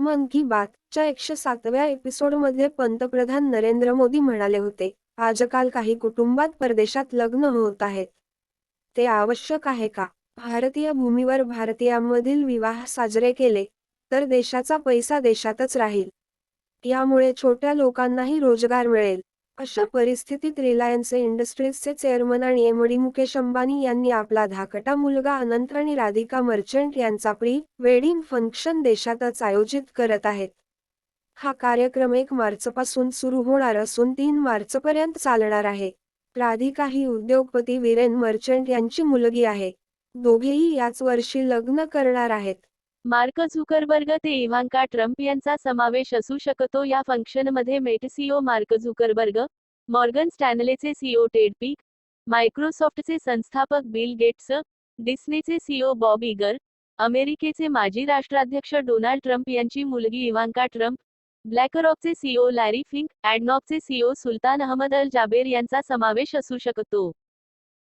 मन की बातच्या 107व्या एपिसोडमध्ये पंतप्रधान नरेंद्र मोदी म्हणाले होते, आजकाल काही कुटुंबात परदेशात लग्न होत आहेत. ते आवश्यक आहे का? भारतीय भूमीवर भारतीयांमधील विवाह साजरे केले, तर देशाचा पैसा देशातच राहील. यामुळे छोट्या लोकांनाही रोजगार मिळेल. अशा परिस्थितीत रिलायन्स इंडस्ट्रीजचे चेअरमन आणि एमडी मुकेश अंबानी यांनी आपला धाकटा मुलगा अनंत आणि राधिका मर्चंट यांचा प्री वेडिंग फंक्शन देशातच आयोजित करत आहेत. हा कार्यक्रम 1 मार्चपासून सुरू होणार असून 3 मार्चपर्यंत चालणार आहे. राधिका ही उद्योगपती वीरेन मर्चंट यांची मुलगी आहे. दोघेही याच वर्षी लग्न करणार आहेत. मार्क झुकरबर्ग ते इव्हांका ट्रम्प यांचा समावेश असू शकतो या फंक्शनमध्ये. Meta CEO Mark Zuckerberg, Morgan स्टॅनलेचे सीईओ टेड पीक, मायक्रोसॉफ्टचे संस्थापक बिल गेट्स, डिस्नेचे सीईओ बॉब इगर, अमेरिकेचे माजी राष्ट्राध्यक्ष डोनाल्ड ट्रम्प यांची मुलगी इव्हांका ट्रम्प, ब्लॅकरॉकचे सीईओ लॅरी फिंक, ॲडनॉकचे CEO Sultan Ahmed Al Jaber यांचा समावेश असू शकतो.